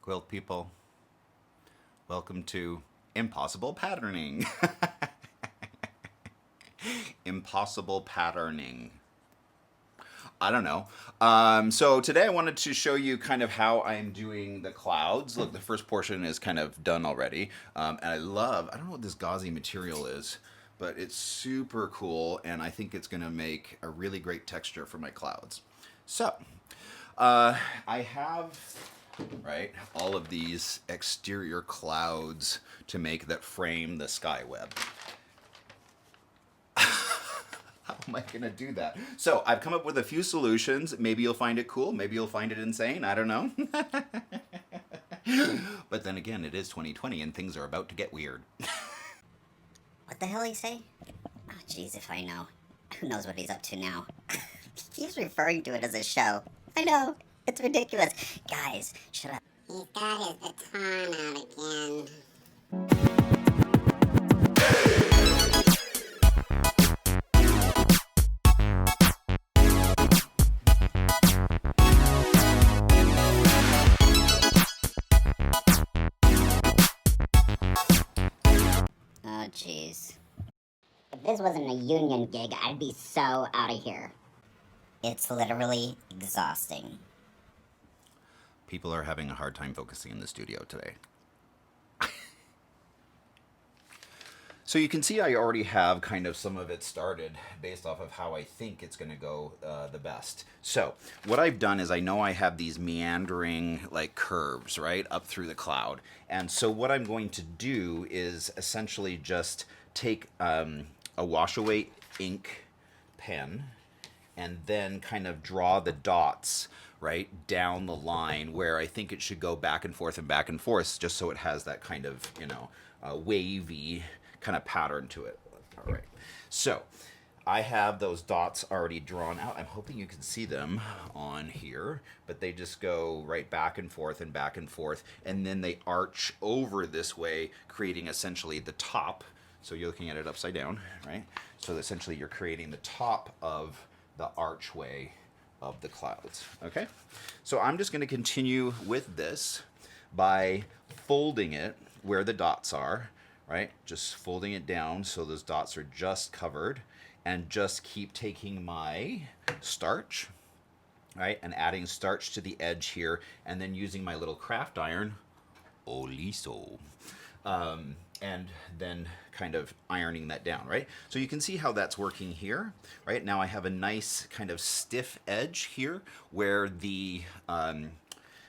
Quilt people, welcome to Impossible Patterning. Impossible Patterning. I don't know. So today I wanted to show you kind of how I'm doing the clouds. Look, the first portion is kind of done already. And I don't know what this gauzy material is, but it's super cool. And I think it's going to make a really great texture for my clouds. So I have, right, all of these exterior clouds to make that frame the sky web. How am I going to do that? So I've come up with a few solutions. Maybe you'll find it cool. Maybe you'll find it insane. I don't know. But then again, it is 2020 and things are about to get weird. What the hell he say? Oh, jeez, if I know. Who knows what he's up to now? He keeps referring to it as a show. I know. It's ridiculous. Guys, shut up. He's got his baton out again. Oh, jeez. If this wasn't a union gig, I'd be so out of here. It's literally exhausting. People are having a hard time focusing in the studio today. So you can see I already have kind of some of it started based off of how I think it's going to go the best. So what I've done is I know I have these meandering like curves, right, up through the cloud. And so what I'm going to do is essentially just take a wash away ink pen and then kind of draw the dots right down the line where I think it should go back and forth just so it has that kind of, wavy kind of pattern to it. All right. So I have those dots already drawn out. I'm hoping you can see them on here, but they just go right back and forth, and then they arch over this way, creating essentially the top. So you're looking at it upside down, right? So essentially you're creating the top of the archway of the clouds, okay? So I'm just gonna continue with this by folding it where the dots are, right? Just folding it down so those dots are just covered, and just keep taking my starch, right? And adding starch to the edge here, and then using my little craft iron, Oliso, and then kind of ironing that down, right? So you can see how that's working here, right? Now I have a nice kind of stiff edge here where the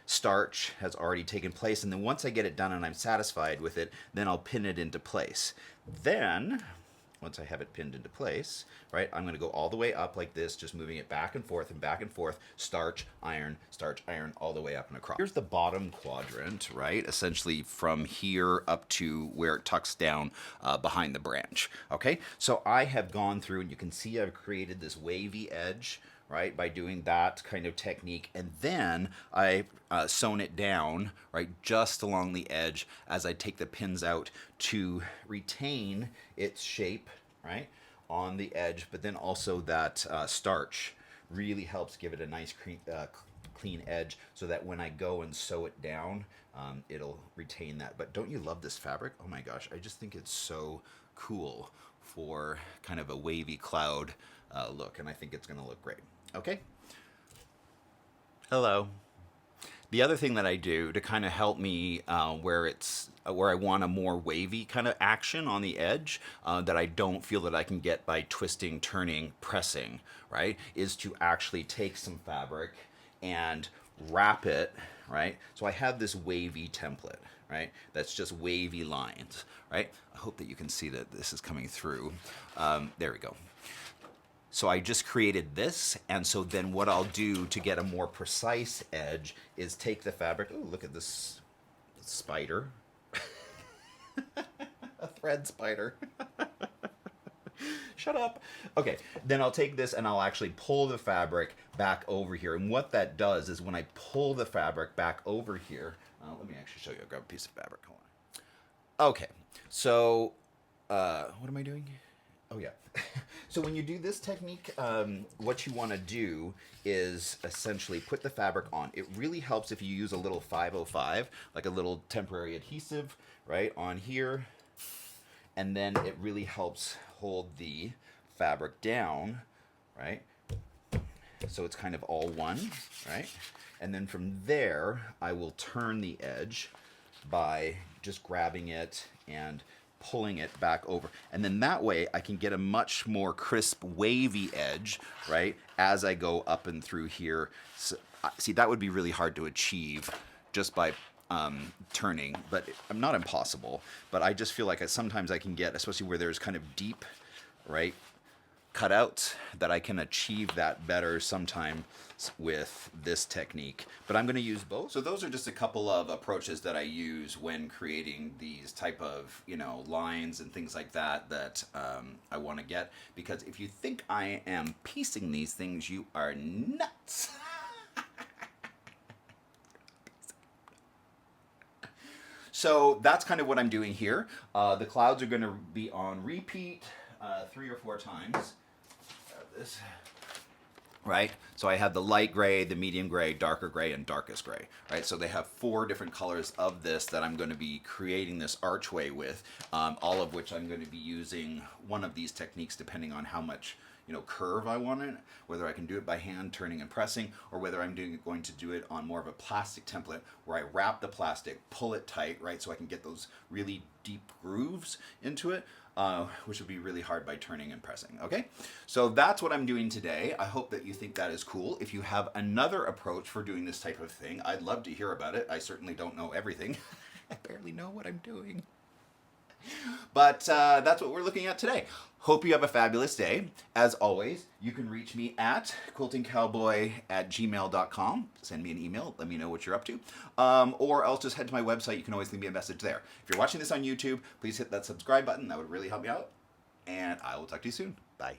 starch has already taken place. And then once I get it done and I'm satisfied with it, then I'll pin it into place. Then, once I have it pinned into place, right, I'm going to go all the way up like this, just moving it back and forth, starch, iron, all the way up and across. Here's the bottom quadrant, right, essentially from here up to where it tucks down behind the branch, okay? So I have gone through, and you can see I've created this wavy edge, right, by doing that kind of technique, and then I sewn it down, right, just along the edge as I take the pins out to retain its shape, right, on the edge, but then also that starch really helps give it a nice clean edge so that when I go and sew it down, it'll retain that. But don't you love this fabric? Oh my gosh, I just think it's so cool for kind of a wavy cloud look, and I think it's going to look great. Okay. Hello. The other thing that I do to kind of help me where I want a more wavy kind of action on the edge that I don't feel that I can get by twisting, turning, pressing, right, is to actually take some fabric and wrap it, right? So I have this wavy template, right? That's just wavy lines, right? I hope that you can see that this is coming through. There we go. So I just created this, and so then what I'll do to get a more precise edge is take the fabric. Oh, look at this spider. A thread spider. Shut up. Okay, then I'll take this and I'll actually pull the fabric back over here. And what that does is when I pull the fabric back over here, let me actually show you. I'll grab a piece of fabric. Hold on. Okay, so what am I doing? Oh yeah. So when you do this technique, what you want to do is essentially put the fabric on. It really helps if you use a little 505, like a little temporary adhesive, right, on here. And then it really helps hold the fabric down, right? So it's kind of all one, right? And then from there, I will turn the edge by just grabbing it and pulling it back over. And then that way I can get a much more crisp, wavy edge, right, as I go up and through here. So, see, that would be really hard to achieve just by turning, but I'm not impossible. But I just feel like sometimes I can get, especially where there's kind of deep, right, cutouts, that I can achieve that better sometimes with this technique. But I'm going to use both. So those are just a couple of approaches that I use when creating these type of, you know, lines and things like that that I want to get. Because if you think I am piecing these things, you are nuts. So that's kind of what I'm doing here. The clouds are going to be on repeat 3 or 4 times. This, right? So I have the light gray, the medium gray, darker gray, and darkest gray, right? So they have 4 different colors of this that I'm going to be creating this archway with, all of which I'm going to be using one of these techniques depending on how much, you know, curve I want it, whether I can do it by hand turning and pressing, or whether I'm going to do it on more of a plastic template where I wrap the plastic, pull it tight, right, so I can get those really deep grooves into it, which would be really hard by turning and pressing. Okay, so that's what I'm doing today. I hope that you think that is cool. If you have another approach for doing this type of thing, I'd love to hear about it. I certainly don't know everything. I barely know what I'm doing. But that's what we're looking at today. Hope you have a fabulous day. As always, you can reach me at quiltingcowboy@gmail.com. Send me an email. Let me know what you're up to. Or else just head to my website. You can always leave me a message there. If you're watching this on YouTube, please hit that subscribe button. That would really help me out. And I will talk to you soon. Bye.